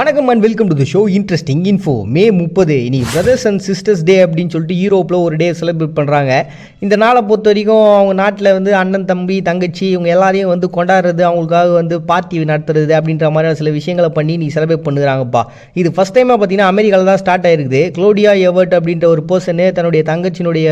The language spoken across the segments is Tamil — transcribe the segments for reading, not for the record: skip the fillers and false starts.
வணக்கம் and welcome to the show interesting info. May 30 இன்னைக்கு பிரதர்ஸ் அண்ட் சிஸ்டர்ஸ் டே அப்படின்னு சொல்லிட்டு யூரோப்பில் ஒரு டே செலிப்ரேட் பண்ணுறாங்க. இந்த நாளை பொறுத்த வரைக்கும் அவங்க நாட்டில் வந்து அண்ணன் தம்பி தங்கச்சி இவங்க எல்லாரையும் வந்து கொண்டாடுறது, அவங்களுக்காக வந்து பார்ட்டி நடத்துறது அப்படின்ற மாதிரி சில விஷயங்களை பண்ணி நீ செலிப்ரேட் பண்ணுறாங்கப்பா. இது ஃபஸ்ட் டைமாக பார்த்தீங்கன்னா அமெரிக்காவில் தான் ஸ்டார்ட் ஆயிருக்குது. க்ளோடியா எவர்ட் அப்படின்ற ஒரு பர்சனு தன்னுடைய தங்கச்சினுடைய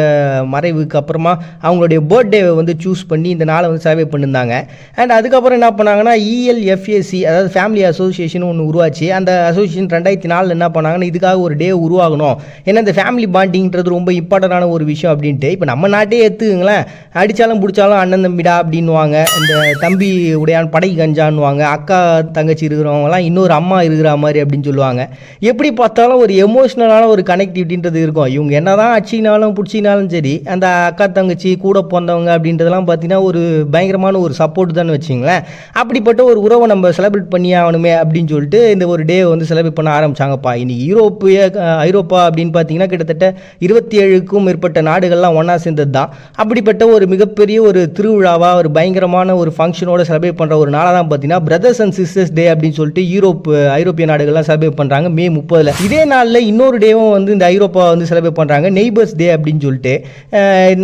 மறைவுக்கு அப்புறமா அவங்களுடைய பர்த்டேவை வந்து சூஸ் பண்ணி இந்த நாளை வந்து செலிப்ரேட் பண்ணியிருந்தாங்க. அண்ட் அதுக்கப்புறம் என்ன பண்ணாங்கன்னா ELFAC அதாவது ஃபேமிலி அசோசியேஷன் ஒன்று உருவாச்சு. அந்த அசோசியேஷன் 2004 என்ன பண்ணாங்கன்னா இதுக்காக ஒரு டே உருவாகணும், ஏன்னா இந்த ஃபேமிலி பாண்டிங்கிறது ரொம்ப இம்பார்ட்டண்டான ஒரு விஷயம் அப்படின்ட்டு. இப்போ நம்ம நாட்டே எடுத்துங்களேன், அடித்தாலும் பிடிச்சாலும் அண்ணன் தம்பிடா அப்படின்வாங்க, இந்த தம்பி உடையான் படை கஞ்சான்னுவாங்க, அக்கா தங்கச்சி இருக்கிறவங்கலாம் இன்னொரு அம்மா இருக்கிற மாதிரி அப்படின்னு சொல்லுவாங்க. எப்படி பார்த்தாலும் ஒரு எமோஷ்னலான ஒரு கனெக்டிவிட்டின்றது இருக்கும். இவங்க என்ன தான் அடிச்சினாலும் பிடிச்சினாலும் சரி, அந்த அக்கா தங்கச்சி கூட பிறந்தவங்க அப்படின்றதெல்லாம் பார்த்தீங்கன்னா ஒரு பயங்கரமான ஒரு சப்போர்ட் தான் வச்சுங்களேன். அப்படிப்பட்ட ஒரு உறவை நம்ம செலிப்ரேட் பண்ணி ஆகணுமே அப்படின்னு சொல்லிட்டு இந்த ஒரு டே வந்து செலிப்ரேட் பண்ண ஆரம்பிச்சாங்கப்பா. இன்னைக்கு ஐரோப்பா அப்படின்னு பார்த்தீங்கன்னா கிட்டத்தட்ட 27க்கும் மேற்பட்ட நாடுகள்லாம் ஒன்றா சேர்ந்தது தான். அப்படிப்பட்ட ஒரு மிகப்பெரிய ஒரு திருவிழாவாக ஒரு பயங்கரமான ஒரு ஃபங்க்ஷனோட செலிப்ரேட் பண்ணுற ஒரு நாளாக தான் பார்த்தீங்கன்னா பிரதர்ஸ் அண்ட் சிஸ்டர்ஸ் டே அப்படின்னு சொல்லிட்டு ஐரோப்பிய நாடுகள்லாம் செலிப்ரேட் பண்ணுறாங்க மே 30. இதே நாளில் இன்னொரு டேவும் வந்து இந்த ஐரோப்பா வந்து செலிப்ரேட் பண்ணுறாங்க, நெய்பர்ஸ் டே அப்படின்னு சொல்லிட்டு.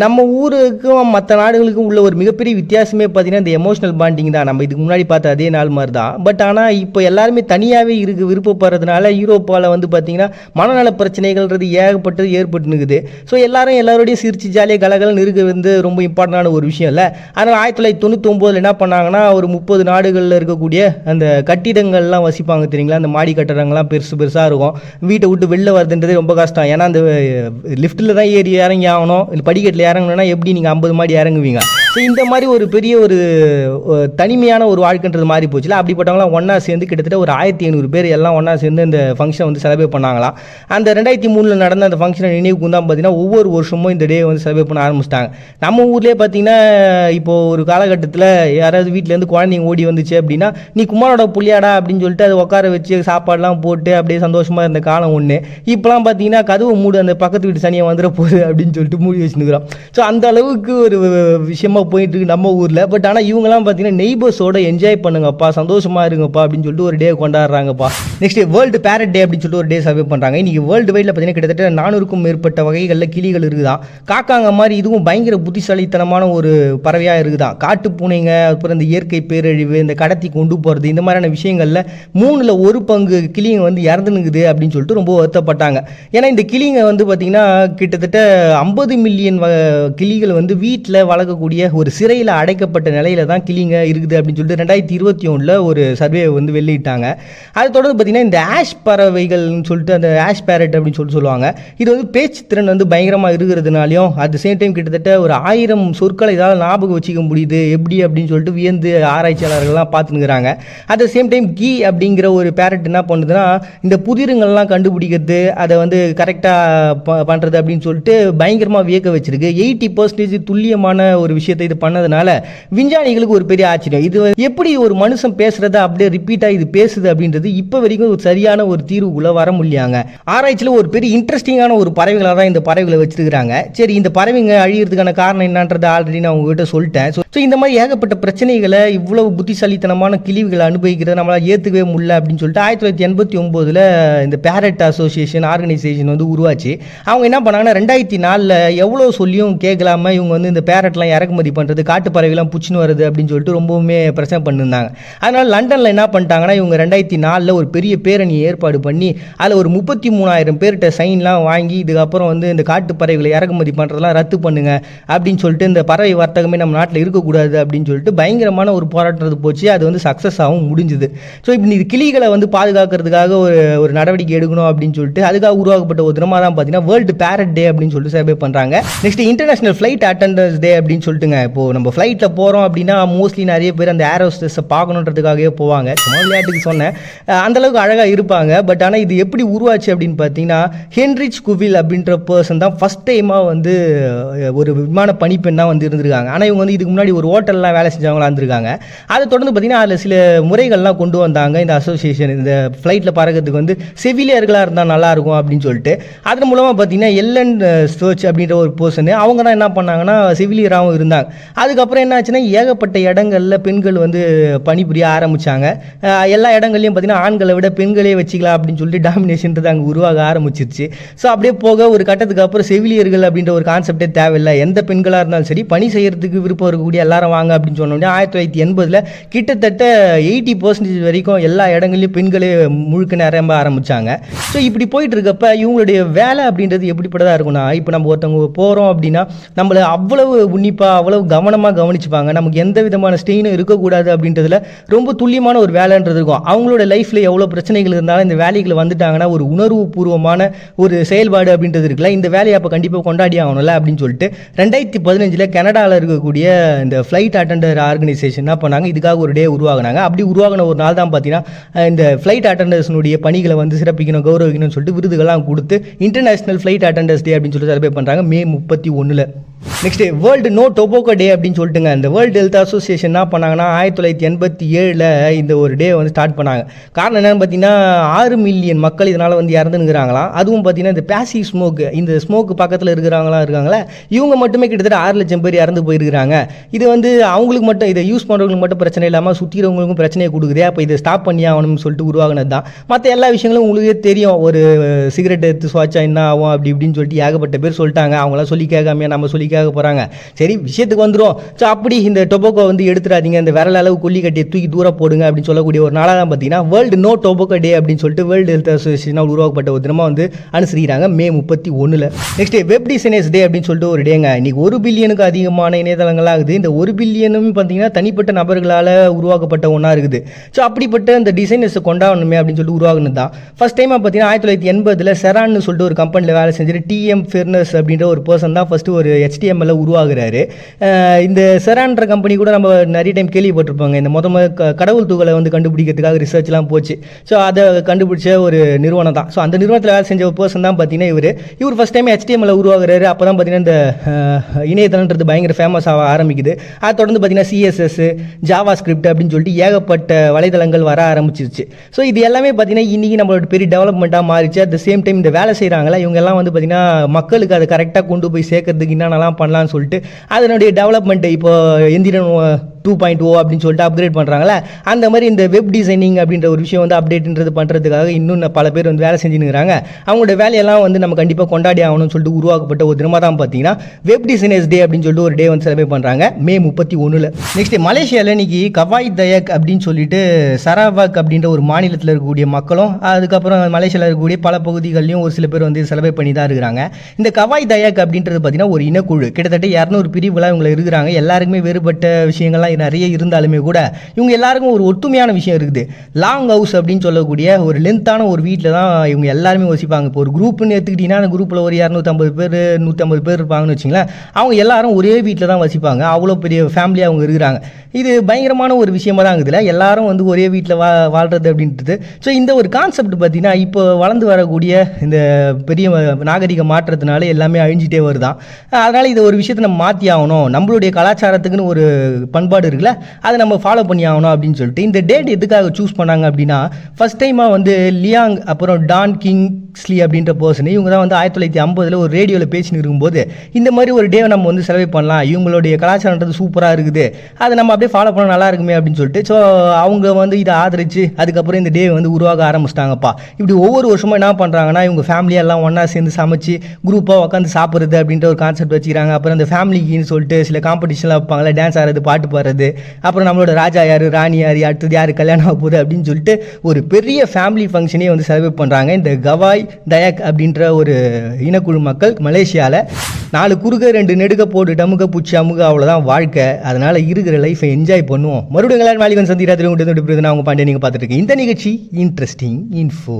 நம்ம ஊருக்கும் மற்ற நாடுகளுக்கும் உள்ள ஒரு மிகப்பெரிய வித்தியாசமே பார்த்தீங்கன்னா இந்த எமோஷனல் பாண்டிங் தான். நம்ம இதுக்கு முன்னாடி பார்த்த அதே நாள் மாதிரி தான். பட் ஆனால் இப்போ எல்லாருமே தனியாகவே விருப்பப்படுறதுனால யூரோப்பாவில் வந்து பார்த்தீங்கன்னா மனநல பிரச்சனைகள்ன்றது ஏகப்பட்டது ஏற்பட்டுனுக்குது. ஸோ எல்லாரோடையும் சிரிச்சு ஜாலியாக கலகலன்னு இருக்க வந்து ரொம்ப இம்பார்ட்டண்டான ஒரு விஷயம் இல்லை. அதனால் 1999 என்ன பண்ணாங்கன்னா ஒரு 30 நாடுகளில் இருக்கக்கூடிய அந்த கட்டிடங்கள்லாம் வசிப்பாங்க தெரியுங்களா, அந்த மாடி கட்டடங்கள்லாம் பெருசாக இருக்கும். வீட்டை விட்டு வெளில வருதுன்றதே ரொம்ப கஷ்டம். ஏன்னா அந்த லிஃப்ட்டில் தான் ஏறி இறங்கி ஆகணும், இல்லை படிக்கட்டில் இறங்கணும்னா எப்படி நீங்கள் 50 மாடி இறங்குவீங்க. ஸோ இந்த மாதிரி ஒரு பெரிய ஒரு தனிமையான ஒரு வாழ்க்கைன்றது மாறி போச்சுல. அப்படிப்பட்டவங்களாம் ஒன்றா சேர்ந்து கிட்டத்தட்ட ஒரு 1500 பேர் எல்லாம் ஒன்றா சேர்ந்து இந்த ஃபங்க்ஷனை வந்து செலிப்ரேட் பண்ணாங்களாம். அந்த 2003 நடந்த அந்த ஃபங்க்ஷனை நினைவுக்கு தான் பார்த்தீங்கன்னா ஒவ்வொரு வருஷமும் இந்த டே வந்து செலிப்ரேட் பண்ண ஆரம்பிச்சிட்டாங்க. நம்ம ஊர்லேயே பார்த்தீங்கன்னா இப்போது ஒரு காலகட்டத்தில் யாராவது வீட்டிலேருந்து குழந்தைங்க ஓடி வந்துச்சு அப்படின்னா நீ குமாரோட புள்ளியாடா அப்படின்னு சொல்லிட்டு அதை உட்கார வச்சு சாப்பாடெலாம் போட்டு அப்படியே சந்தோஷமாக இருந்த காலம் ஒன்று. இப்போலாம் பார்த்தீங்கன்னா கதவு மூடு, அந்த பக்கத்து வீட்டு சனியை வந்துட போகுது அப்படின்னு சொல்லிட்டு மூடி வச்சுருக்கிறோம். ஸோ அந்த அளவுக்கு ஒரு விஷயமா போயிட்டு இருக்கு நம்ம ஊரில். பட் ஆனால் இவங்கெல்லாம் பார்த்தீங்கன்னா நெய்பர்ஸோட என்ஜாய் பண்ணுங்கப்பா, சந்தோஷமாக இருங்கப்பா அப்படின்னு சொல்லிட்டு ஒரு டே கொண்டாடுறாங்கப்பா. நெக்ஸ்ட் வேர்ல்டு பேரட் டே அப்படின்னு சொல்லிட்டு ஒரு டே செலிப்ரேட் பண்ணுறாங்க. இன்றைக்கி வேர்ல்டு வைடில் பார்த்தீங்கன்னா கிட்டத்தட்ட 400க்கும் மேற்பட்ட வகைகளில் கிளிகள் இருக்குதான். காக்காங்க மாதிரி இதுவும் பயங்கர புத்திசாலித்தனமான ஒரு பறவையாக இருக்குதான். காட்டு பூனைங்க, அப்புறம் இந்த இயற்கை பேரழிவு, இந்த கடத்தி கொண்டு போகிறது, இந்த மாதிரியான விஷயங்களில் 3ல் 1 பங்கு கிளிங்க வந்து இறந்துனுக்குது அப்படின்னு சொல்லிட்டு ரொம்ப வருத்தப்பட்டாங்க. ஏன்னா இந்த கிளிங்க வந்து பார்த்திங்கன்னா கிட்டத்தட்ட 50 மில்லியன் கிளிகள் வந்து வீட்டில் வளர்க்கக்கூடிய ஒரு சிறையில் அடைக்கப்பட்ட நிலையில தான் கிளிங்க இருக்குது அப்படின்னு சொல்லிட்டு 2021 ஒரு சர்வே வந்து வெளியிட்டாங்க. அதை தொடர்ந்து பார்த்தீங்கன்னா இந்த ஆஷ் பறவைகள்னு சொல்லிட்டு அந்த ஆஷ் பேரட் அப்படின்னு சொல்லிட்டு சொல்லுவாங்க. இது வந்து பேச்சு திறன் வந்து பயங்கரமாக இருக்கிறதுனாலையும் அட் த சேம் டைம் கிட்டத்தட்ட ஒரு 1000 சொற்களை இதால் ஞாபகம் வச்சுக்க முடியுது எப்படி அப்படின்னு சொல்லிட்டு வியந்து ஆராய்ச்சியாளர்கள்லாம் பார்த்துனுக்குறாங்க. At the same time kea அப்படிங்கிற ஒரு பேரட் என்ன பண்ணுதுன்னா இந்த புதிருங்கள்லாம் கண்டுபிடிக்கிறது, அதை வந்து கரெக்டாக பண்ணுறது அப்படின்னு சொல்லிட்டு பயங்கரமாக வியக்க வச்சிருக்கு. 80% துல்லியமான ஒரு விஷயத்தை இது பண்ணதுனால விஞ்ஞானிகளுக்கு ஒரு பெரிய ஆச்சரியம். இது எப்படி ஒரு மனுஷன் பேசுறத அப்படியே ரிப்பீட்டா இது பேசுது அப்படின்றது இப்போ வரைக்கும் ஒரு சரியான ஒரு தீர்வுக்குள்ள வர முடியாங்க. ஆராய்ச்சியில் ஒரு பெரிய இன்ட்ரெஸ்டிங்கான ஒரு பறவைகளாக தான் இந்த பறவைகளை வச்சிருக்காங்க. சரி, இந்த பறவைங்க அழியறதுக்கான காரணம் என்னன்றது ஆல்ரெடி நான் உங்ககிட்ட சொல்லிட்டேன். ஸோ இந்த மாதிரி ஏகப்பட்ட பிரச்சனைகளை இவ்வளவு புத்திசாலித்தனமான கிளிவுகளை அனுபவிக்கிறத நம்மளால் ஏற்றுக்கவே முடியல அப்படின்னு சொல்லிட்டு 1989 இந்த பேரட் அசோசியேஷன் ஆர்கனைசேஷன் வந்து உருவாச்சு. அவங்க என்ன பண்ணாங்கன்னா 2004 எவ்வளோ சொல்லியும் கேட்கலாம இவங்க வந்து இந்த பேரட்லாம் இறக்குமதி பண்ணுறது, காட்டு பறவைலாம் புச்சுன்னு வருது அப்படின்னு சொல்லிட்டு ரொம்பவுமே பிரச்சனை பண்ணிருந்தாங்க. அதனால லண்டனில் என்ன பண்ணிட்டாங்கன்னா இவங்க 2004 ஒரு பெரிய பேரணி ஏற்பாடு பண்ணி அதில் ஒரு 33,000 பேர்கிட்ட சைன்லாம் வாங்கி இதுக்கப்புறம் வந்து இந்த காட்டு பறவைகளை இறக்குமதி பண்ணுறதெல்லாம் ரத்து பண்ணுங்க அப்படின்னு சொல்லிட்டு இந்த பறவை வர்த்தகமே நம்ம நாட்டில் இருக்கக்கூடாது அப்படின்னு சொல்லிட்டு பயங்கரமான ஒரு போராட்டது போச்சு. அது வந்து சக்ஸஸ் ஆகும் முடிஞ்சுது. ஸோ இப்படி இது கிளிகளை வந்து பாதுகாக்கிறதுக்காக ஒரு நடவடிக்கை எடுக்கணும் அப்படின்னு சொல்லிட்டு அதுக்காக உருவாக்கப்பட்ட ஒரு தினமாக தான் பார்த்தீங்கன்னா வேர்ல்டு பேரட் டே அப்படின்னு சொல்லிட்டு செலிப்ரேட் பண்ணுறாங்க. நெக்ஸ்ட் இன்டர்நேஷனல் ஃப்ளைட் அட்டெண்டர்ஸ் டே அப்படின்னு சொல்லிட்டுங்க. இப்போது நம்ம ஃப்ளைட்டில் போகிறோம் அப்படின்னா மோஸ்ட்லி நிறைய பேர் அந்த ஏர் ஹோஸ்டஸை பார்க்கணுன்றதுக்காகவே போவாங்க. சும்மா விளையாட்டுக்கு சொன்னேன், அந்தளவுக்கு அழகாக இருப்பாங்க. பட் ஆனால் இது எப்படி உருவாச்சு அப்படின்னு பார்த்தீங்கன்னா ஹென்ரிச் குவில் அப்படின்ற பர்சன் தான் ஃபஸ்ட் டைமாக வந்து ஒரு விமான பணிப்பெண்ணாக வந்து இருந்திருக்காங்க. ஆனால் இவங்க வந்து இதுக்கு முன்னாடி ஒரு ஹோட்டல்லாம் வேலை செஞ்சவங்களா இருந்திருக்காங்க. அதை தொடர்ந்து பார்த்தீங்கன்னா அதில் சில முறைகள்லாம் கொண்டு வந்தாங்க இந்த அசோசியேஷன். இந்த ஃப்ளைட்டில் பறக்கிறதுக்கு வந்து செவிலியர்களாக இருந்தால் நல்லாயிருக்கும் அப்படின்னு சொல்லிட்டு அதன் மூலமாக பார்த்தீங்கன்னா எல்லன் சர்ச் அப்படின்ற ஒரு பர்சன் அவங்க தான் என்ன பண்ணாங்கன்னா செவிலியராகவும் இருந்தாங்க. அதுக்கப்புறம் என்ன ஆச்சுன்னா ஏகப்பட்ட இடங்களில் பெண்கள் வந்து பணிபுரிய ஆரம்பித்தாங்க. எல்லா இடங்கள்லையும் பார்த்தீங்கன்னா ஆண்களை விட பெண்களே வச்சுக்கலாம் அப்படின்னு சொல்லிட்டு டாமினேஷன்றது அங்கே உருவாக ஆரம்பிச்சிருச்சு. ஸோ அப்படியே போக ஒரு கட்டத்துக்கு அப்புறம் செவிலியர்கள் அப்படின்ற ஒரு கான்செப்டே தேவையில்லை, எந்த பெண்களாக இருந்தாலும் சரி பணி செய்கிறதுக்கு விருப்பம் இருக்கக்கூடிய எல்லாரும் வாங்க அப்படின்னு சொன்னோடனே 1980 கிட்டத்தட்ட 80% வரைக்கும் எல்லா இடங்கள்லையும் பெண்களே முழுக்க நிரம்ப ஆரம்பித்தாங்க. ஸோ இப்படி போயிட்டு இருக்கப்ப இவங்களுடைய வேலை அப்படின்றது எப்படிப்பட்டதாக இருக்கும்னா, இப்போ நம்ம ஒருத்தவங்க போகிறோம் அப்படின்னா நம்மளை அவ்வளவு உன்னிப்பாக அவ்வளவு கவனமாக கவனிச்சுப்பாங்க. நமக்கு எந்த விதமான ஸ்டெயினும் இருக்கக்கூடாது அப்படின்றதுல ரொம்ப துல்லியமான ஒரு வேலைன்றது இருக்கும். அவங்களோட லைஃப்பில் எவ்வளோ பிரச்சனைகள் இருந்தாலும் இந்த வேலைகளை வந்துட்டாங்கன்னா ஒரு உணர்வு பூர்வமான ஒரு செயல்பாடு அப்படின்றது இருக்குல்ல, இந்த வேலையை அப்போ கண்டிப்பாக கொண்டாடி ஆகணும்ல அப்படின்னு சொல்லிட்டு 2015 கனடாவில் இருக்கக்கூடிய இந்த ஃப்ளைட் அட்டெண்டர் ஆர்கனைசேஷன் என்ன பண்ணாங்க, இதுக்காக ஒரு டே உருவாகினாங்க. அப்படி உருவாகின ஒரு நாள் தான் பார்த்தீங்கன்னா இந்த ஃப்ளைட் அட்டெண்டர்ஸ்னுடைய பணிகளை வந்து சிறப்பிக்கணும் கௌரவிக்கணும்னு சொல்லிட்டு விருதுகள்லாம் கொடுத்து இன்டர்நேஷனல் ஃப்ளைட் அட்டெண்டர்ஸ் டே அப்படின்னு சொல்லிட்டு செலிப்ரேட் பண்ணுறாங்க May 31. Next world no tobacco day அப்படின்னு சொல்லிட்டுங்க இந்த வேர்ல்டு ஹெல்த் அசோசியேஷன் என்ன பண்ணாங்கன்னா 1987 இந்த ஒரு டே வந்து ஸ்டார்ட் பண்ணாங்க. காரணம் என்னென்னு பார்த்தீங்கன்னா 6 மில்லியன் மக்கள் இதனால் வந்து இறந்துங்கிறாங்களாம். அதுவும் பார்த்தீங்கன்னா இந்த பேசிவ் ஸ்மோக், இந்த ஸ்மோக் பக்கத்தில் இருக்காங்களே இவங்க மட்டுமே கிட்டத்தட்ட 6 லட்சம் பேர் இறந்து போயிருக்கிறாங்க. இது வந்து அவங்களுக்கு மட்டும், இதை யூஸ் பண்ணுறவங்களுக்கு மட்டும் பிரச்சனை இல்லாமல் சுற்றிறவங்களுக்கும் பிரச்சனையை கொடுக்குதே. அப்போ இதை ஸ்டாப் பண்ணி ஆகணும்னு சொல்லிட்டு உருவாகினது தான். மற்ற எல்லா விஷயங்களும் உங்களுக்கே தெரியும், ஒரு சிகரெட் எடுத்து சுவாச்சா என்ன ஆகும் அப்படி இப்படின்னு சொல்லிட்டு ஏகப்பட்ட பேர் சொல்லிட்டாங்க. அவங்களாம் சொல்லி கேட்காமையா நம்ம சொல்லி கேட்க போகிறாங்க. சரி, விஷயத்துக்கு வந்துடும். ஸோ அப்படி இந்த டொபாக்கோ வந்து எடுத்துடாதீங்க, இந்த விரல் அளவு கொல்லி கட்டியை தூக்கி தூரம் போடுங்க அப்படின்னு சொல்லக்கூடிய ஒரு நாளாக தான் பார்த்தீங்கன்னா வேர்ல்டு நோ டொபாக்கோ டே அப்படின்னு சொல்லிட்டு வேர்ல்டு ஹெல்த் அசோசியேஷனால் உருவாக்கப்பட்ட ஒரு தினமாக வந்து அனுசரிக்கிறாங்க May 31. நெக்ஸ்ட் வெப் டிசைனர்ஸ் டே அப்படின்னு சொல்லிட்டு ஒரு டேங்க. இன்னைக்கு 1 பில்லியனுக்கு அதிகமான இணையதளங்களாக இருக்குது. இந்த 1 பில்லியனும் பார்த்தீங்கன்னா தனிப்பட்ட நபர்களால் உருவாக்கப்பட்ட ஒன்றா இருக்குது. ஸோ அப்படிப்பட்ட இந்த டிசைனர்ஸை கொண்டாடணுமே அப்படின்னு சொல்லிட்டு உருவாகுனது தான். ஃபர்ஸ்ட் டைமாக பார்த்தீங்கன்னா 1980 செரான்னு சொல்லிட்டு ஒரு கம்பெனியில் வேலை செஞ்சுட்டு TM ஃபெர்னஸ் அப்படின்ற ஒரு பர்சன் தான் ஃபஸ்ட்டு ஒரு HTML உருவாகிறாரு. இந்த செரான்ற கம்பெனி கூட நம்ம நிறைய டைம் கேள்விப்பட்டிருப்பாங்க. இந்த கடவுள் துகளை வந்து கண்டுபிடிக்கிறதுக்காக ரிசர்ச்லாம் போச்சு. ஸோ அதை கண்டுபிடிச்ச ஒரு நிறுவனம் தான். ஸோ அந்த நிறுவனத்தில் வேலை செஞ்ச ஒரு பர்சன் தான் பார்த்தீங்கன்னா இவர் ஃபஸ்ட் டைம் HTML உருவாகிறாரு. அப்போ தான் பார்த்தீங்கன்னா இந்த இணையதளன்றது பயங்கர ஃபேமஸ் ஆக ஆரம்பிக்குது. அதை தொடர்ந்து பார்த்தீங்கன்னா CSS, ஜாவா ஸ்கிரிப்ட் அப்படின்னு சொல்லிட்டு ஏகப்பட்ட வலைதளங்கள் வர ஆரம்பிச்சிருச்சு. ஸோ இது எல்லாமே பார்த்தீங்கன்னா இன்றைக்கி நம்மளோட பெரிய டெவலப்மெண்ட்டாக மாறிச்சு. அட் த சேம் டைம் இந்த வேலை செய்கிறாங்களா இவங்க எல்லாம் வந்து பார்த்தீங்கன்னா மக்களுக்கு அதை கரெக்டாக கொண்டு போய் சேர்க்கறதுக்கு என்னென்னலாம் பண்ணலான்னு சொல்லிட்டு அதனுடைய டெவலப்மெண்ட் இப்போ எந்திரன் 2.0 அப்படின்னு சொல்லிட்டு அப்கிரேட் பண்ணுறாங்களே, அந்த மாதிரி இந்த வெப் டிசைனிங் அப்படின்ற ஒரு விஷயம் வந்து அப்டேட்ன்றது பண்ணுறதுக்காக இன்னும் பல பேர் வந்து வேலை செஞ்சுருக்கிறாங்க. அவங்களோட வேலையெல்லாம் வந்து நம்ம கண்டிப்பாக கொண்டாடி ஆகணும்னு சொல்லிட்டு உருவாக்கப்பட்ட ஒரு தினமாக தான் பார்த்தீங்கன்னா வெப் டிசைனர்ஸ் டே அப்படின்னு சொல்லிட்டு ஒரு டே வந்து செலிப்ரேட் பண்ணுறாங்க May 31. நெக்ஸ்ட் மலேசியாவில் இன்னைக்கு கவாய் தயக் அப்படின்னு சொல்லிட்டு சரவாக் அப்படின்ற ஒரு மாநிலத்தில் இருக்கக்கூடிய மக்களும் அதுக்கப்புறம் மலேசியாவில் இருக்கக்கூடிய பல பகுதிகளையும் ஒரு சில பேர் வந்து செலிப்ரேட் பண்ணி தான் இருக்கிறாங்க. இந்த கவாய் தயக் அப்படின்றது பார்த்தீங்கன்னா ஒரு இனக்குழு, கிட்டத்தட்ட 200 பிரிவுகளாக இவங்க இருக்கிறாங்க. எல்லாருக்குமே வேறுபட்ட விஷயங்கள்லாம் நிறைய இருந்தாலுமே கூட இவங்க எல்லாருக்கும் ஒரு ஒற்றுமையான விஷயம் இருக்குது. லாங் ஹவுஸ் அப்படின்னு சொல்லக்கூடிய ஒரு லென்த்தான ஒரு வீட்டில் தான் இவங்க எல்லாருமே வசிப்பாங்க. இப்போ ஒரு குரூப்னு எடுத்துக்கிட்டிங்கன்னா அந்த குரூப்பில் ஒரு 250 பேர் 150 பேர் இருப்பாங்கன்னு வச்சிங்களேன். அவங்க எல்லாரும் ஒரே வீட்டில் தான் வசிப்பாங்க. அவ்வளோ பெரிய ஃபேமிலியாக அவங்க இருக்கிறாங்க. இது பயங்கரமான ஒரு விஷயமா தான் இருக்குதுல்ல, எல்லாரும் வந்து ஒரே வீட்டில் வாழ்கிறது அப்படின்றது. ஸோ இந்த ஒரு கான்செப்ட் பார்த்தீங்கன்னா இப்போ வளர்ந்து வரக்கூடிய இந்த பெரிய நாகரிக மாற்றத்தினால எல்லாமே அழிஞ்சிட்டே வருதான். அதனால் இது ஒரு விஷயத்தை நம்ம மாற்றி ஆகணும், நம்மளுடைய கலாச்சாரத்துக்குன்னு ஒரு பண்பாடு இருக்குல்ல அதை நம்ம ஃபாலோ பண்ணி ஆகணும் அப்படின்னு சொல்லிட்டு இந்த டேட் எதுக்காக சூஸ் பண்ணாங்க அப்படின்னா, ஃபர்ஸ்ட் டைமாக வந்து லியாங் அப்புறம் டான் கிங்ஸ்லி அப்படின்ற பர்சன் இவங்க தான் வந்து 1950 ஒரு ரேடியோவில் பேசின்னு இருக்கும்போது இந்த மாதிரி ஒரு டே நம்ம வந்து செலிப்ரேட் பண்ணலாம், இவங்களுடைய கலாச்சாரன்றது சூப்பராக இருக்குது, அதை நம்ம அப்படியே ஃபாலோ பண்ண நல்லா இருக்குமே அப்படின்னு சொல்லிட்டு ஸோ அவங்க வந்து இதை ஆதரிச்சு அதுக்கப்புறம் இந்த டே வந்து உருவாக ஆரம்பிச்சிட்டாங்கப்பா. இப்படி ஒவ்வொரு வருஷமும் என்ன பண்ணுறாங்கன்னா இவங்க ஃபேமிலியெல்லாம் ஒன்றா சேர்ந்து சமைச்சு குரூப்பாக உட்காந்து சாப்பிட்றது அப்படின்ற ஒரு கான்செப்ட் வச்சுக்கிறாங்க. அப்புறம் அந்த ஃபேமிலிக்குன்னு சொல்லிட்டு சில காம்படிஷன்லாம் வைப்பாங்களே, டான்ஸ் ஆடுறது, பாட்டு பாடுறது, அப்புறம் நம்மளோட ராஜா யார், ராணி யார், அடுத்தது யார் கல்யாணம் ஆக போகுது அப்படின்னு சொல்லிட்டு ஒரு பெரிய ஃபேமிலி ஃபங்க்ஷனே வந்து செலிப்ரேட் பண்ணுறாங்க இந்த கவாய் தயக் அப்படின்ற ஒரு இனக்குழு மக்கள் மலேசியாவில். 4 குறுக 2 நெடுக்க போட்டு டமுக பூச்சி அமுக, அவ்வளோதான் வாழ்க்கை. அதனால் இருக்கிற லைஃப்பை என்ஜாய் பண்ணுவோம். மறுபடியும் எல்லாரும் நாளைக்கு வந்து சந்திராத்திரி உங்கள்கிட்ட அவங்க பாண்டிய நீங்கள் பார்த்துட்டு இருக்கீங்க. இந்த நிகழ்ச்சி இன்ட்ரெஸ்டிங் இன்ஃபோ.